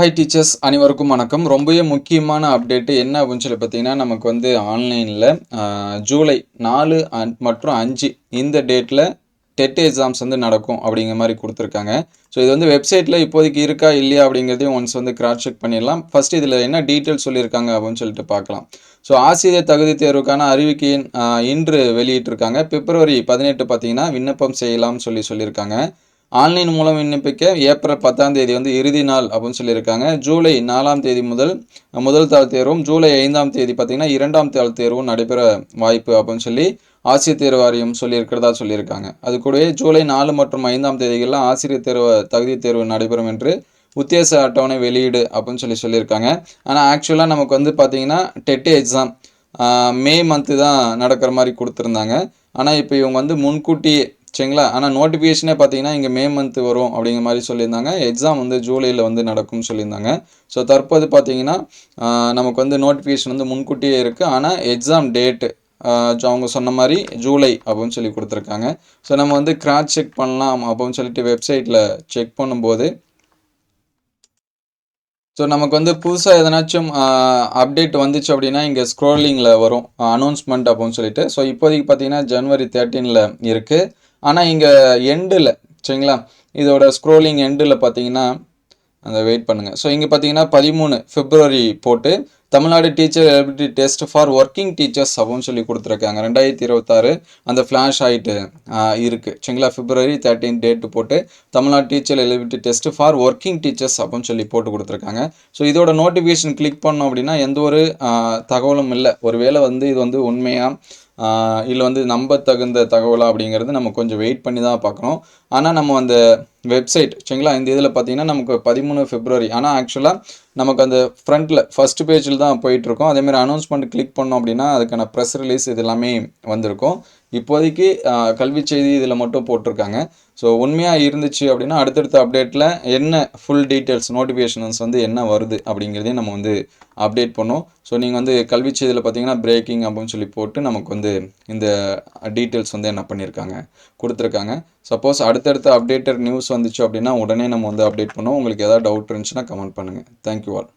Hi teachers அனைவருக்கும் வணக்கம். ரொம்பவே முக்கியமான அப்டேட்டு என்ன அப்படின்னு சொல்லி பார்த்தீங்கன்னா, நமக்கு வந்து ஆன்லைனில் ஜூலை 4 மற்றும் 5 இந்த டேட்டில் டெட் எக்ஸாம்ஸ் வந்து நடக்கும் அப்படிங்கிற மாதிரி கொடுத்துருக்காங்க. ஸோ இது வந்து வெப்சைட்டில் இப்போதைக்கு இருக்கா இல்லையா அப்படிங்கிறதையும் ஒன்ஸ் வந்து கிராஸ் செக் பண்ணிடலாம். ஃபஸ்ட் இதில் என்ன டீட்டெயில்ஸ் சொல்லியிருக்காங்க அப்படின்னு சொல்லிட்டு பார்க்கலாம். ஸோ ஆசிரியர் தகுதி தேர்வுக்கான அறிவிக்கையின் இன்று வெளியிட்டிருக்காங்க. பிப்ரவரி 18 பார்த்தீங்கன்னா விண்ணப்பம் செய்யலாம்னு சொல்லியிருக்காங்க. ஆன்லைன் மூலம் விண்ணப்பிக்க ஏப்ரல் 10ஆம் தேதி வந்து இறுதி நாள் அப்படின்னு சொல்லியிருக்காங்க. ஜூலை 4ஆம் தேதி முதல் தாள் தேர்வும், ஜூலை 5ஆம் தேதி பார்த்தீங்கன்னா 2ஆம் தாள் தேர்வும் நடைபெற வாய்ப்பு அப்படின்னு சொல்லி ஆசிரியர் தேர்வு வாரியம் சொல்லியிருக்காங்க. அது கூடவே ஜூலை 4 மற்றும் 5ஆம் தேதிகளில் ஆசிரியர் தேர்வு தகுதி தேர்வு நடைபெறும் என்று உத்தேச அட்டவணை வெளியீடு அப்படின்னு சொல்லியிருக்காங்க. ஆனால் ஆக்சுவலாக நமக்கு வந்து பார்த்தீங்கன்னா டெட் எக்ஸாம் மே மந்த்து தான் நடக்கிற மாதிரி கொடுத்துருந்தாங்க. ஆனால் இப்போ இவங்க வந்து முன்கூட்டியே சரிங்களா. ஆனால் நோட்டிஃபிகேஷனே பார்த்தீங்கன்னா இங்கே மே மந்த்து வரும் அப்படிங்கிற மாதிரி சொல்லியிருந்தாங்க. எக்ஸாம் வந்து ஜூலையில் வந்து நடக்கும்னு சொல்லியிருந்தாங்க. ஸோ தற்போது பார்த்தீங்கன்னா நமக்கு வந்து நோட்டிஃபிகேஷன் வந்து முன்கூட்டியே இருக்குது. ஆனால் எக்ஸாம் டேட்டு அவங்க சொன்ன மாதிரி ஜூலை அப்படின்னு சொல்லி கொடுத்துருக்காங்க. ஸோ நம்ம வந்து கிராஸ் செக் பண்ணலாம் அப்படின்னு சொல்லிட்டு வெப்சைட்டில் செக் பண்ணும்போது ஸோ நமக்கு வந்து புதுசாக எதனாச்சும் அப்டேட் வந்துச்சு அப்படின்னா இங்கே ஸ்க்ரோலிங்கில் வரும் அனௌன்ஸ்மெண்ட் அப்படின்னு சொல்லிட்டு. ஸோ இப்போதைக்கு பார்த்தீங்கன்னா ஜனவரி 13 இருக்குது. ஆனால் இங்கே எண்டில் சரிங்களா, இதோட ஸ்க்ரோலிங் எண்டில் பார்த்தீங்கன்னா அந்த வெயிட் பண்ணுங்கள். ஸோ இங்கே பார்த்தீங்கன்னா 13 பிப்ரவரி போட்டு Tamil Nadu teacher eligibility test for working teachers அப்படின்னு சொல்லி கொடுத்துருக்காங்க. 2026 அந்த ஃப்ளாஷ் ஆகிட்டு இருக்குது சரிங்களா. பிப்ரவரி 13 டேட்டு போட்டு Tamil Nadu teacher eligibility test for working teachers அப்படின்னு சொல்லி போட்டு கொடுத்துருக்காங்க. ஸோ இதோட நோட்டிஃபிகேஷன் கிளிக் பண்ணோம் அப்படின்னா எந்த ஒரு தகவலும் இல்லை. ஒருவேளை வந்து இது வந்து உண்மையாக இல்லை வந்து நம்ப தகுந்த தகவலா அப்படிங்கிறது நம்ம கொஞ்சம் வெயிட் பண்ணி தான் பார்க்கணும். ஆனால் நம்ம அந்த வெப்சைட் சரிங்களா, இந்த இதில் பார்த்தீங்கன்னா நமக்கு 13 பிப்ரவரி, ஆனால் ஆக்சுவலாக நமக்கு அந்த ஃப்ரண்ட்டில் ஃபஸ்ட் பேஜில் தான் போயிட்டுருக்கோம். அதேமாதிரி அனௌன்ஸ்மெண்ட் கிளிக் பண்ணோம் அப்படின்னா அதுக்கான ப்ரெஸ் ரிலீஸ் இது எல்லாமே வந்திருக்கும். இப்போதைக்கு கல்வி செய்தி இதில் மட்டும் போட்டிருக்காங்க. ஸோ உண்மையாக இருந்துச்சு அப்படின்னா அடுத்தடுத்த அப்டேட்டில் என்ன ஃபுல் டீட்டெயில்ஸ் நோட்டிஃபிகேஷன்ஸ் வந்து என்ன வருது அப்படிங்கிறதையும் நம்ம வந்து அப்டேட் பண்ணோம். ஸோ நீங்கள் வந்து கல்வி செய்தியில் பார்த்தீங்கன்னா பிரேக்கிங் அப்படின்னு சொல்லி போட்டு நமக்கு வந்து இந்த டீட்டெயில்ஸ் வந்து என்ன பண்ணியிருக்காங்க கொடுத்துருக்காங்க. சப்போஸ் அடுத்தடுத்த அப்டேட்டட் நியூஸ் வந்துச்சு அப்படின்னா உடனே நம்ம வந்து அப்டேட் பண்ணுவோம். உங்களுக்கு ஏதாவது டவுட் இருந்துச்சுன்னா கமெண்ட் பண்ணுங்கள். Thank you all.